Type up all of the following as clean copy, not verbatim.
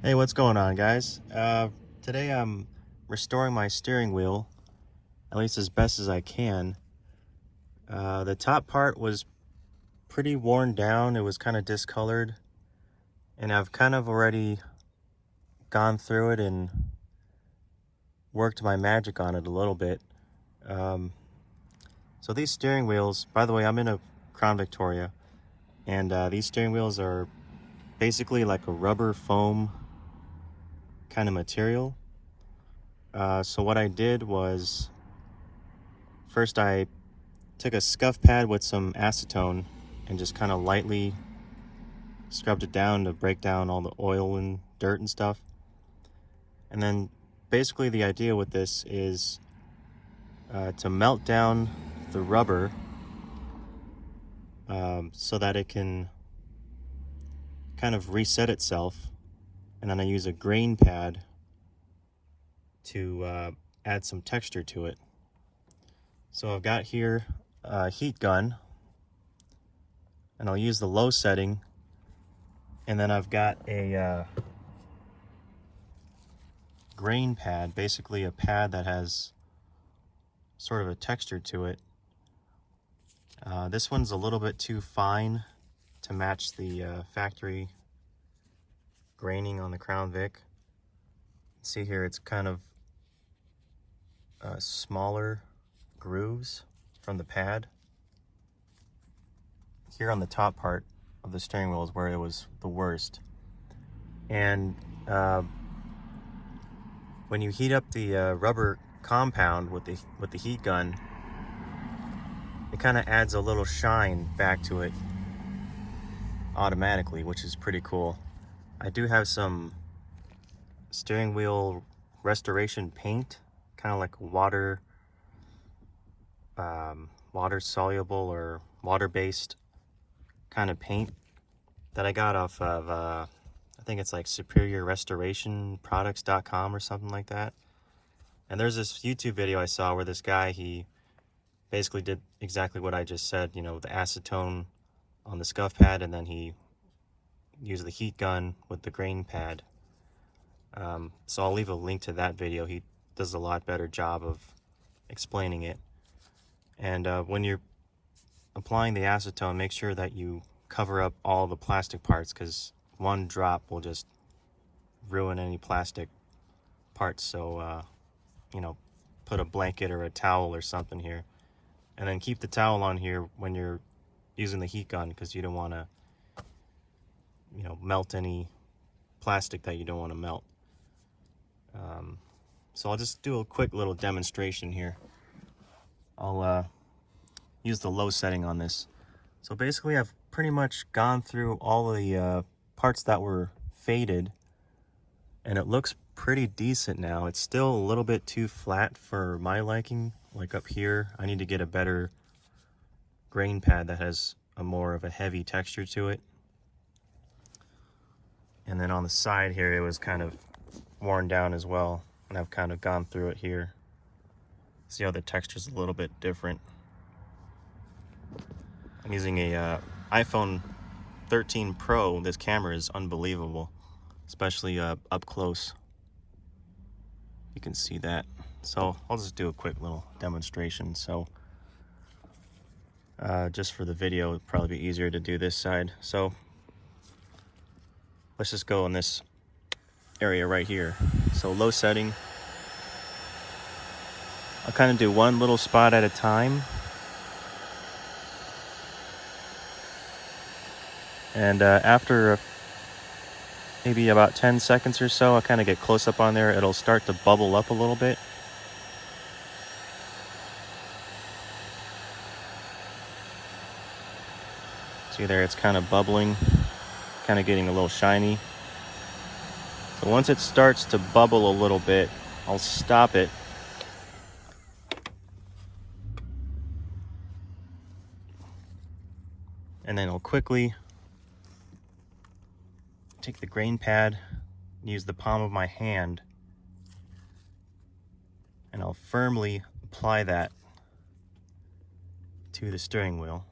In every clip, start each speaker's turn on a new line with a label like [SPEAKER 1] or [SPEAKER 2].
[SPEAKER 1] Hey, what's going on, guys? Today I'm restoring my steering wheel, at least as best as I can. The top part was pretty worn down. It was kind of discolored, and I've kind of already gone through it and worked my magic on it a little bit. Um, so these steering wheels, by the way, I'm in a Crown Victoria, and these steering wheels are basically like a rubber foam kind of material. So what I did was first I took a scuff pad with some acetone and just kind of lightly scrubbed it down to break down all the oil and dirt and stuff. And then basically the idea with this is to melt down the rubber so that it can kind of reset itself. And then I use a grain pad to add some texture to it. So I've got here a heat gun, and I'll use the low setting. And then I've got a grain pad, basically a pad that has sort of a texture to it. This one's a little bit too fine to match the factory graining on the Crown Vic. See here, it's kind of smaller grooves from the pad. Here on the top part of the steering wheel is where it was the worst. And when you heat up the rubber compound with the heat gun, it kind of adds a little shine back to it automatically, which is pretty cool. I do have some steering wheel restoration paint, kind of like water soluble or water-based kind of paint that I got off of I think it's like superiorrestorationproducts.com or something like that. And there's this YouTube video I saw where this guy, he basically did exactly what I just said, you know, the acetone on the scuff pad, and then he used the heat gun with the grain pad. So I'll leave a link to that video. He does a lot better job of explaining it. And when you're applying the acetone, make sure that you cover up all the plastic parts, because one drop will just ruin any plastic parts. So you know, put a blanket or a towel or something here, and then keep the towel on here when you're using the heat gun, because you don't want to, you know, melt any plastic that you don't want to melt. So I'll just do a quick little demonstration here. I'll use the low setting on this. So basically I've pretty much gone through all the parts that were faded, and it looks pretty decent now. It's still a little bit too flat for my liking. Like up here, I need to get a better grain pad that has a more of a heavy texture to it. And then on the side here, it was kind of worn down as well, and I've kind of gone through it here. See how the texture's a little bit different. I'm using a iPhone 13 Pro. This camera is unbelievable, especially up close. You can see that. So I'll just do a quick little demonstration. So just for the video, it'd probably be easier to do this side. So let's just go in this area right here. So low setting. I'll kind of do one little spot at a time. And after maybe about 10 seconds or so, I'll kind of get close up on there. It'll start to bubble up a little bit. See there, it's kind of bubbling, kind of getting a little shiny. So once it starts to bubble a little bit, I'll stop it. And then I'll quickly take the grain pad, use the palm of my hand, and I'll firmly apply that to the steering wheel.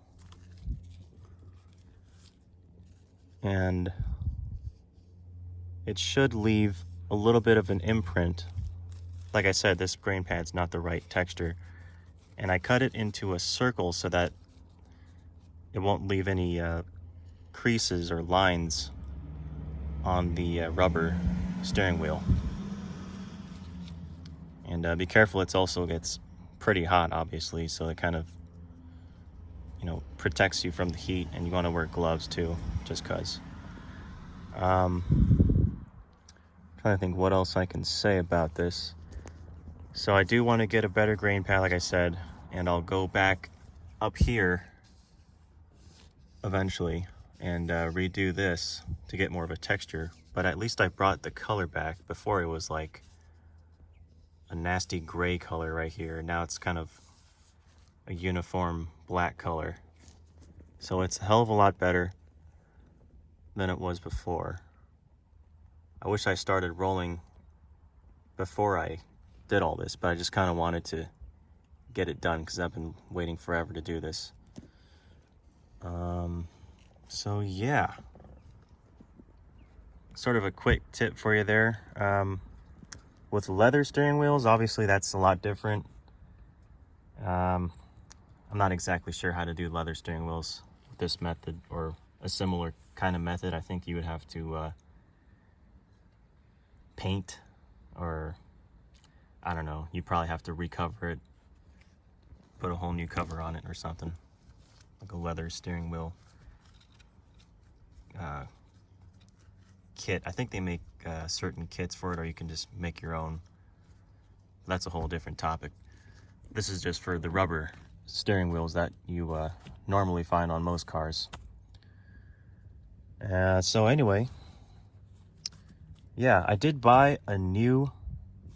[SPEAKER 1] And it should leave a little bit of an imprint. Like I said, this grain pad's not the right texture. And I cut it into a circle so that it won't leave any creases or lines on the rubber steering wheel. And be careful, it also gets pretty hot, obviously, so it kind of, you know, protects you from the heat, and you want to wear gloves too, just cause. Trying to think what else I can say about this. So I do want to get a better grain pad, like I said, and I'll go back up here eventually and redo this to get more of a texture. But at least I brought the color back. Before it was like a nasty gray color right here. Now it's kind of a uniform black color. So it's a hell of a lot better than it was before. I wish I started rolling before I did all this, but I just kind of wanted to get it done because I've been waiting forever to do this. So yeah, sort of a quick tip for you there. With leather steering wheels, obviously that's a lot different. I'm not exactly sure how to do leather steering wheels with this method or a similar kind of method. I think you would have to paint, or I don't know, you probably have to recover it, put a whole new cover on it or something, like a leather steering wheel kit. I think they make certain kits for it, or you can just make your own. That's a whole different topic. This is just for the rubber steering wheels that you normally find on most cars. So anyway, yeah, I did buy a new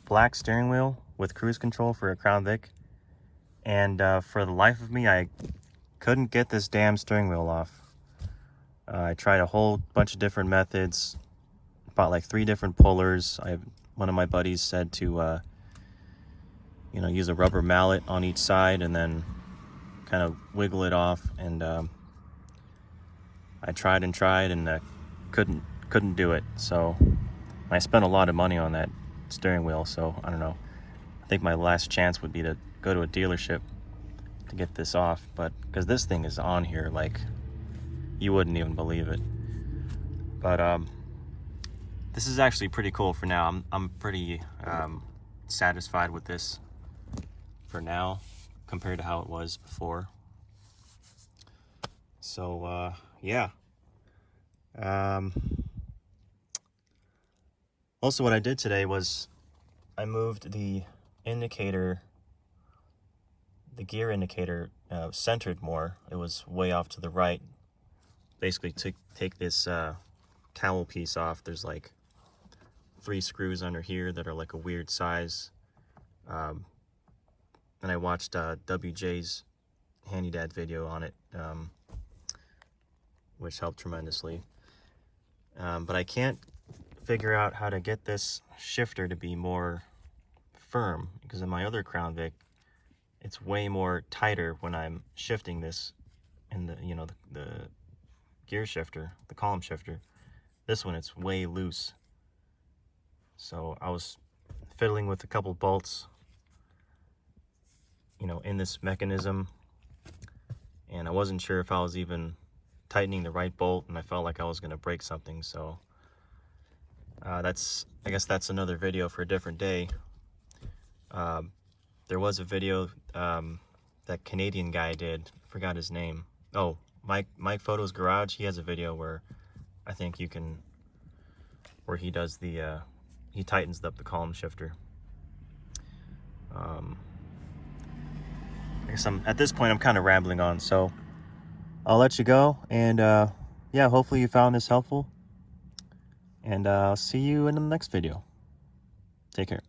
[SPEAKER 1] black steering wheel with cruise control for a Crown Vic, and for the life of me, I couldn't get this damn steering wheel off. I tried a whole bunch of different methods, bought like 3 different pullers. One of my buddies said to you know, use a rubber mallet on each side and then kind of wiggle it off, and I tried and couldn't do it. So I spent a lot of money on that steering wheel, so I don't know. I think my last chance would be to go to a dealership to get this off, but because this thing is on here like you wouldn't even believe it. But this is actually pretty cool for now. I'm pretty satisfied with this for now compared to how it was before. So yeah. Also, what I did today was I moved the indicator, the gear indicator, centered more. It was way off to the right. Basically, to take this cowl piece off, there's like 3 screws under here that are like a weird size. And I watched WJ's Handy Dad video on it, which helped tremendously. But I can't figure out how to get this shifter to be more firm, because in my other Crown Vic, it's way more tighter when I'm shifting this in the, you know, the gear shifter, the column shifter. This one, it's way loose. So I was fiddling with a couple bolts, you know, in this mechanism, and I wasn't sure if I was even tightening the right bolt, and I felt like I was going to break something. So I guess that's another video for a different day. There was a video that Canadian guy did, I forgot his name. Oh, Mike Photos Garage. He has a video where I think you can, where he does the he tightens up the column shifter. I guess at this point I'm kind of rambling on, so I'll let you go. And yeah, hopefully you found this helpful, and I'll see you in the next video. Take care.